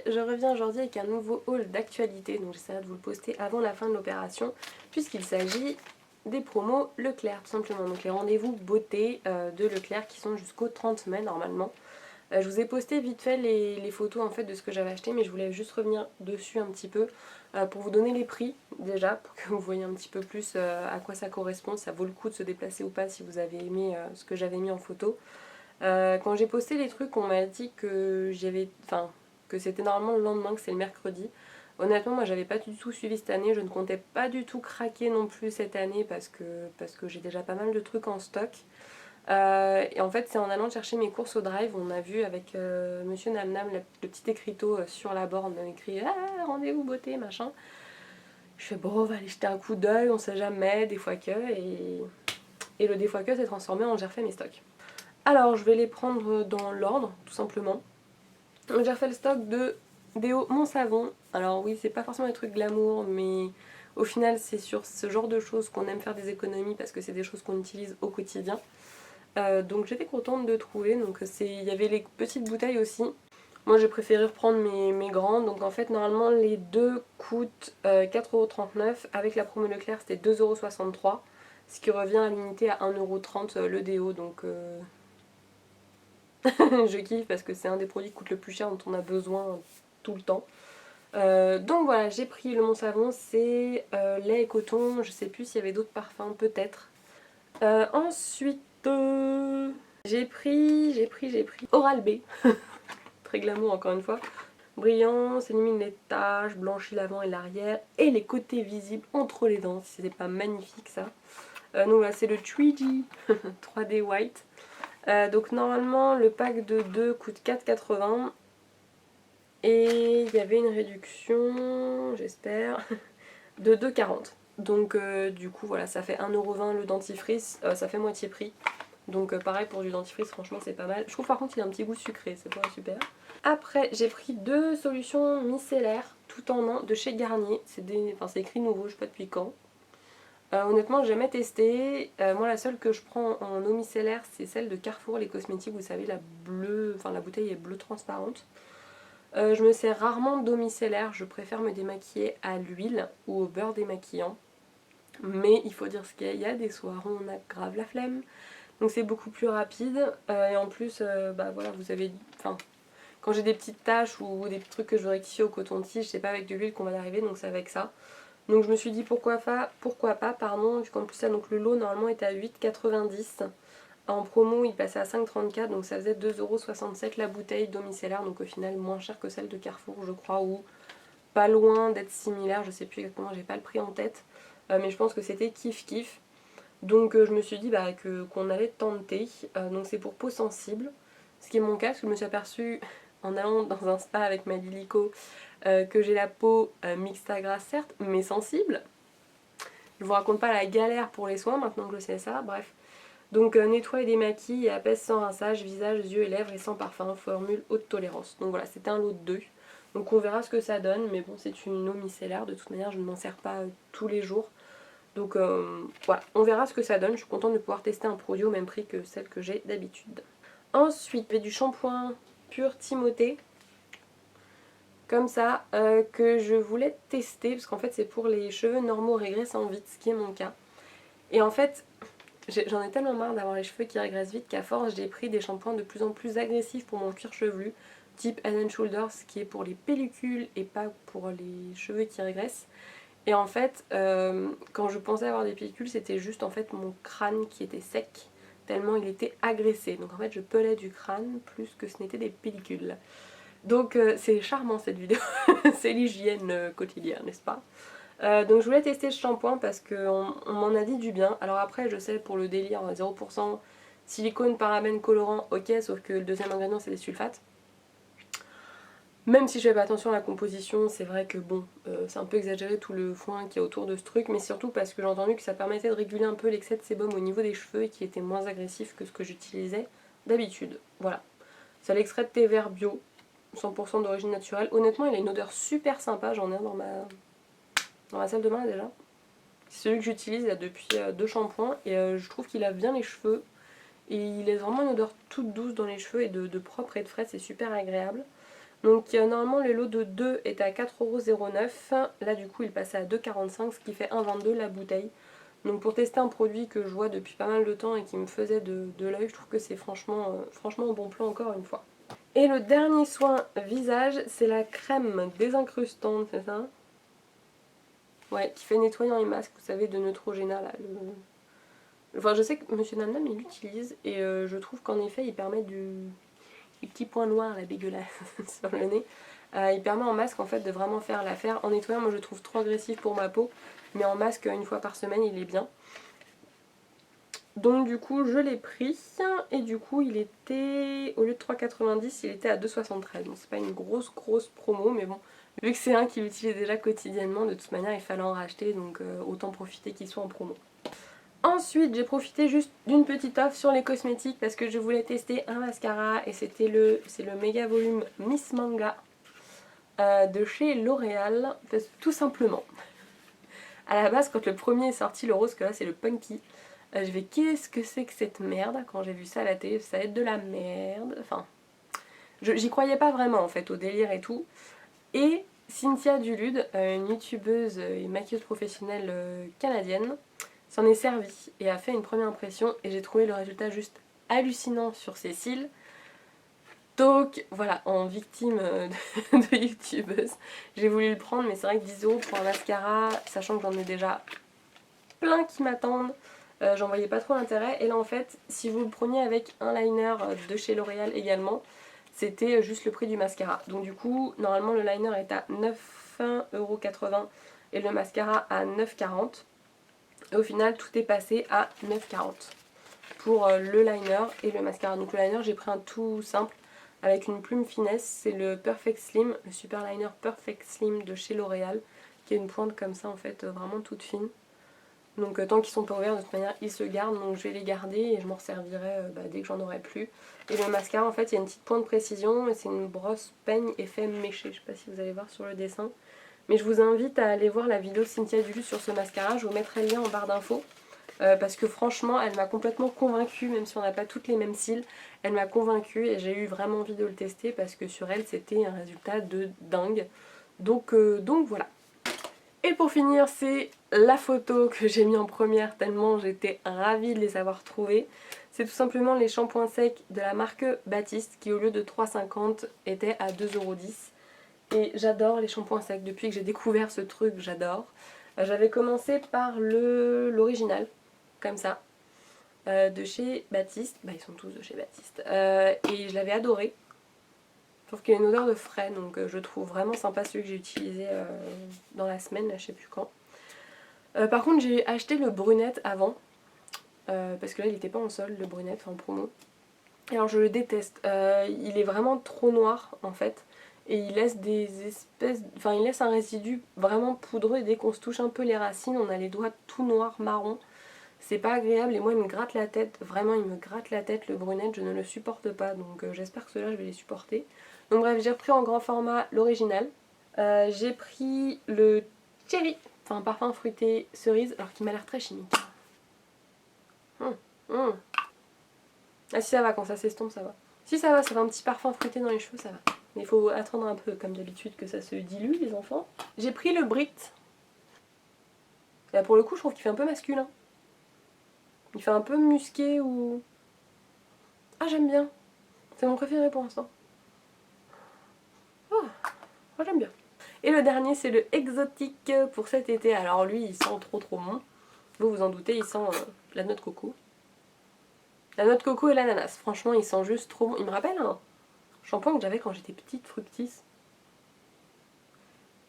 je reviens aujourd'hui avec un nouveau haul d'actualité, donc j'essaierai de vous le poster avant la fin de l'opération, puisqu'il s'agit des promos Leclerc tout simplement, donc les rendez-vous beauté de Leclerc qui sont jusqu'au 30 mai normalement. Je vous ai posté vite fait les photos en fait de ce que j'avais acheté, mais je voulais juste revenir dessus un petit peu pour vous donner les prix déjà, pour que vous voyez un petit peu plus à quoi ça correspond, si ça vaut le coup de se déplacer ou pas si vous avez aimé ce que j'avais mis en photo. Quand j'ai posté les trucs, on m'a dit que que c'était normalement le lendemain, que c'est le mercredi. Honnêtement, moi j'avais pas du tout suivi cette année, je ne comptais pas du tout craquer non plus cette année parce que j'ai déjà pas mal de trucs en stock. Et en fait, c'est en allant chercher mes courses au drive, on a vu avec Monsieur Namnam le petit écriteau sur la borne écrit ah, rendez-vous beauté, machin. Je fais bon, on va aller jeter un coup d'œil, on sait jamais, des fois que. Et le des fois que s'est transformé en j'ai refait mes stocks. Alors, je vais les prendre dans l'ordre, tout simplement. J'ai refait le stock de déo Mon Savon. Alors oui, c'est pas forcément des trucs glamour, mais au final, c'est sur ce genre de choses qu'on aime faire des économies parce que c'est des choses qu'on utilise au quotidien. Donc j'étais contente de trouver. Donc il y avait les petites bouteilles aussi. Moi j'ai préféré reprendre mes grandes. Donc en fait, normalement, les deux coûtent 4,39€. Avec la promo Leclerc, c'était 2,63€. Ce qui revient à l'unité à 1,30€ le déo. Donc je kiffe parce que c'est un des produits qui coûte le plus cher dont on a besoin tout le temps. Donc voilà, j'ai pris le Mon Savon, c'est lait et coton, je sais plus s'il y avait d'autres parfums, peut-être. Ensuite, j'ai pris Oral-B, très glamour encore une fois. Brillant, ça élimine les taches, blanchit l'avant et l'arrière, et les côtés visibles entre les dents, si c'était pas magnifique ça. Donc voilà, c'est le 3D, 3D White. Donc normalement le pack de 2 coûte 4,80 et il y avait une réduction, j'espère, de 2,40. Donc du coup voilà, ça fait 1,20€ le dentifrice, ça fait moitié prix. Donc pareil pour du dentifrice, franchement c'est pas mal. Je trouve par contre il a un petit goût sucré, c'est pas super. Après j'ai pris deux solutions micellaires tout en un de chez Garnier. C'est écrit nouveau, je sais pas depuis quand. Honnêtement, j'ai jamais testé. Moi, la seule que je prends en eau micellaire, c'est celle de Carrefour, les cosmétiques. Vous savez, la bleue, la bouteille est bleue transparente. Je me sers rarement d'eau micellaire. Je préfère me démaquiller à l'huile ou au beurre démaquillant. Mais il faut dire ce qu'il y a. Il y a des soirs où on a grave la flemme. Donc c'est beaucoup plus rapide. Et en plus, bah voilà, vous avez. Quand j'ai des petites taches ou des trucs que je veux rectifier au coton-tige, c'est pas avec de l'huile qu'on va y arriver, donc c'est avec ça. Donc je me suis dit pourquoi pas, vu qu'en plus ça, donc le lot normalement était à 8,90€. En promo il passait à 5,34€, donc ça faisait 2,67€ la bouteille d'eau micellaire, donc au final moins cher que celle de Carrefour je crois, ou pas loin d'être similaire, je sais plus exactement, j'ai pas le prix en tête, mais je pense que c'était kiff kiff. Donc je me suis dit qu'on allait tenter, donc c'est pour peau sensible, ce qui est mon cas, parce que je me suis aperçue en allant dans un spa avec ma Lilico que j'ai la peau mixte à grasse certes, mais sensible. Je vous raconte pas la galère pour les soins maintenant que je sais ça, bref. Donc nettoie et démaquille et apaise sans rinçage, visage, yeux et lèvres et sans parfum, formule haute tolérance. Donc voilà, c'était un lot de 2. Donc on verra ce que ça donne, mais bon c'est une eau micellaire, de toute manière je ne m'en sers pas tous les jours. Donc voilà, on verra ce que ça donne, je suis contente de pouvoir tester un produit au même prix que celle que j'ai d'habitude. Ensuite, j'ai du shampoing pur Timothée, comme ça, que je voulais tester, parce qu'en fait c'est pour les cheveux normaux régressant vite, ce qui est mon cas. Et en fait, j'en ai tellement marre d'avoir les cheveux qui régressent vite qu'à force j'ai pris des shampoings de plus en plus agressifs pour mon cuir chevelu, type Head & Shoulders, qui est pour les pellicules et pas pour les cheveux qui régressent. Et en fait, quand je pensais avoir des pellicules, c'était juste en fait mon crâne qui était sec, tellement il était agressé. Donc en fait je pelais du crâne plus que ce n'était des pellicules. Donc c'est charmant cette vidéo, c'est l'hygiène quotidienne, n'est-ce pas? Donc je voulais tester ce shampoing parce qu'on m'en a dit du bien. Alors après je sais pour le délire 0% silicone, parabènes, colorant, ok, sauf que le deuxième ingrédient c'est des sulfates. Même si je fais pas attention à la composition, c'est vrai que bon, c'est un peu exagéré tout le foin qu'il y a autour de ce truc, mais surtout parce que j'ai entendu que ça permettait de réguler un peu l'excès de sébum au niveau des cheveux et qui était moins agressif que ce que j'utilisais d'habitude. Voilà. C'est l'extrait de thé vert bio, 100% d'origine naturelle. Honnêtement, il a une odeur super sympa. J'en ai un dans ma salle de bain déjà. C'est celui que j'utilise là depuis 2 shampoings et je trouve qu'il lave bien les cheveux. Et il laisse vraiment une odeur toute douce dans les cheveux et de propre et de frais, c'est super agréable. Donc normalement le lot de 2 était à 4,09 €. Là du coup il passait à 2,45 €, ce qui fait 1,22 € la bouteille. Donc pour tester un produit que je vois depuis pas mal de temps et qui me faisait de l'œil, je trouve que c'est franchement un bon plan encore une fois. Et le dernier soin visage, c'est la crème désincrustante, c'est ça? Ouais, qui fait nettoyant et masque, vous savez, de Neutrogena là. Enfin je sais que Monsieur Namnam il l'utilise et je trouve qu'en effet il permet des petits points noirs là dégueulasses sur le nez. Il permet en masque en fait de vraiment faire l'affaire. En nettoyant moi je le trouve trop agressif pour ma peau, mais en masque une fois par semaine il est bien. Donc du coup je l'ai pris et du coup il était, au lieu de 3,90 il était à 2,73. Donc c'est pas une grosse promo mais bon, vu que c'est un qui l'utilise déjà quotidiennement, de toute manière il fallait en racheter donc autant profiter qu'il soit en promo. Ensuite j'ai profité juste d'une petite offre sur les cosmétiques parce que je voulais tester un mascara et c'est le méga volume Miss Manga de chez L'Oréal, tout simplement. À la base quand le premier est sorti, le rose, que là c'est le Punky, je vais qu'est-ce que c'est que cette merde, quand j'ai vu ça à la télé, ça va être de la merde, enfin j'y croyais pas vraiment en fait au délire et tout. Et Cynthia Dulude, une youtubeuse et maquilleuse professionnelle canadienne, s'en est servie et a fait une première impression et j'ai trouvé le résultat juste hallucinant sur ses cils. Donc voilà, en victime de youtubeuse, j'ai voulu le prendre mais c'est vrai que 10 € pour un mascara, sachant que j'en ai déjà plein qui m'attendent, j'en voyais pas trop l'intérêt. Et là en fait, si vous le preniez avec un liner de chez L'Oréal également, c'était juste le prix du mascara. Donc du coup, normalement le liner est à 9,80 € et le mascara à 9,40 €. Et au final, tout est passé à 9,40 € pour le liner et le mascara. Donc le liner, j'ai pris un tout simple avec une plume finesse. C'est le Perfect Slim, le super liner Perfect Slim de chez L'Oréal, qui a une pointe comme ça en fait, vraiment toute fine. Donc tant qu'ils sont pas ouverts, de toute manière ils se gardent, donc je vais les garder et je m'en servirai dès que j'en aurai plus. Et le mascara en fait il y a une petite pointe de précision et c'est une brosse peigne effet méché, je sais pas si vous allez voir sur le dessin. Mais je vous invite à aller voir la vidéo de Cynthia Dulude sur ce mascara, je vous mettrai le lien en barre d'infos. Parce que franchement elle m'a complètement convaincue, même si on n'a pas toutes les mêmes cils, elle m'a convaincue et j'ai eu vraiment envie de le tester parce que sur elle c'était un résultat de dingue. Donc voilà. Et pour finir, c'est la photo que j'ai mis en première tellement j'étais ravie de les avoir trouvés. C'est tout simplement les shampoings secs de la marque Baptiste qui au lieu de 3,50 € étaient à 2,10 €. Et j'adore les shampoings secs, depuis que j'ai découvert ce truc, j'adore. J'avais commencé par l'original, comme ça, de chez Baptiste. Bah ils sont tous de chez Baptiste. Et je l'avais adoré. Je trouve qu'il y a une odeur de frais, donc je trouve vraiment sympa celui que j'ai utilisé dans la semaine, là, je sais plus quand. Par contre j'ai acheté le brunette avant, parce que là il était pas en solde, le brunette, en promo. Alors je le déteste, il est vraiment trop noir en fait, et il laisse des espèces, enfin il laisse un résidu vraiment poudreux et dès qu'on se touche un peu les racines, on a les doigts tout noirs, marron. C'est pas agréable et moi il me gratte la tête, vraiment il me gratte la tête le brunette, je ne le supporte pas, donc j'espère que ceux-là je vais les supporter. Donc bref, j'ai repris en grand format l'original. J'ai pris le cherry, enfin parfum fruité cerise, alors qu'il m'a l'air très chimique. Ah si ça va, quand ça s'estompe ça va. Si ça va, ça fait un petit parfum fruité dans les cheveux, ça va. Mais il faut attendre un peu comme d'habitude que ça se dilue les enfants. J'ai pris le Brit. Là pour le coup je trouve qu'il fait un peu masculin. Il fait un peu musqué ou... Ah j'aime bien. C'est mon préféré pour l'instant. Oh, j'aime bien. Et le dernier c'est le exotique pour cet été. Alors lui il sent trop bon. Vous vous en doutez, il sent la noix de coco. La noix de coco et l'ananas. Franchement il sent juste trop bon. Il me rappelle un shampoing que j'avais quand j'étais petite, Fructis.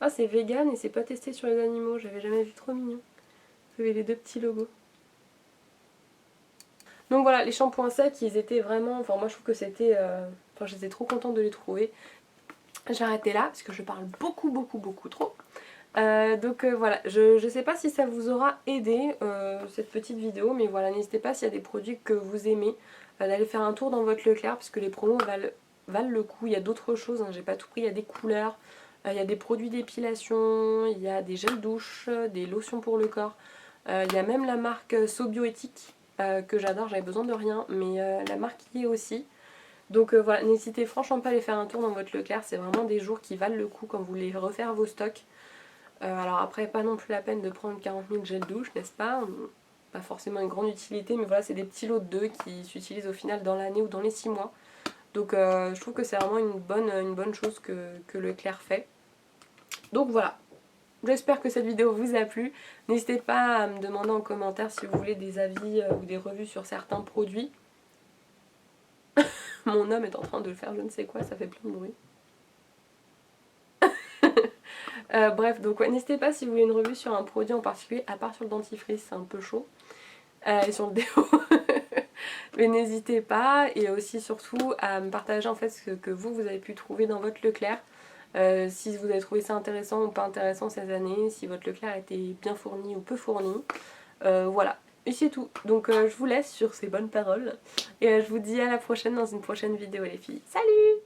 Ah c'est vegan et c'est pas testé sur les animaux. J'avais jamais vu, trop mignon. Vous avez les deux petits logos. Donc voilà, les shampoings secs, ils étaient vraiment... Enfin moi je trouve que c'était... Enfin j'étais trop contente de les trouver. J'ai arrêté là parce que je parle beaucoup trop. Donc voilà, je sais pas si ça vous aura aidé cette petite vidéo, mais voilà, n'hésitez pas s'il y a des produits que vous aimez, d'aller faire un tour dans votre Leclerc parce que les promos valent le coup. Il y a d'autres choses, hein, j'ai pas tout pris, il y a des couleurs, il y a des produits d'épilation, il y a des gels douche, des lotions pour le corps, il y a même la marque So Bioéthique que j'adore, j'avais besoin de rien, mais la marque y est aussi. Donc voilà, n'hésitez franchement pas à aller faire un tour dans votre Leclerc, c'est vraiment des jours qui valent le coup quand vous voulez refaire vos stocks. Alors après, pas non plus la peine de prendre 40 000 gels douche, n'est-ce pas? Pas forcément une grande utilité, mais voilà, c'est des petits lots de 2 qui s'utilisent au final dans l'année ou dans les 6 mois. Donc je trouve que c'est vraiment une bonne chose que Leclerc fait. Donc voilà, j'espère que cette vidéo vous a plu. N'hésitez pas à me demander en commentaire si vous voulez des avis ou des revues sur certains produits. Mon homme est en train de faire je ne sais quoi, ça fait plein de bruit. Bref, donc ouais, n'hésitez pas si vous voulez une revue sur un produit en particulier, à part sur le dentifrice, c'est un peu chaud. Et sur le déo. Mais n'hésitez pas, et aussi surtout à me partager en fait ce que vous avez pu trouver dans votre Leclerc. Si vous avez trouvé ça intéressant ou pas intéressant cette année, si votre Leclerc était bien fourni ou peu fourni. Voilà, et c'est tout. Donc je vous laisse sur ces bonnes paroles. Et je vous dis à la prochaine dans une prochaine vidéo les filles. Salut!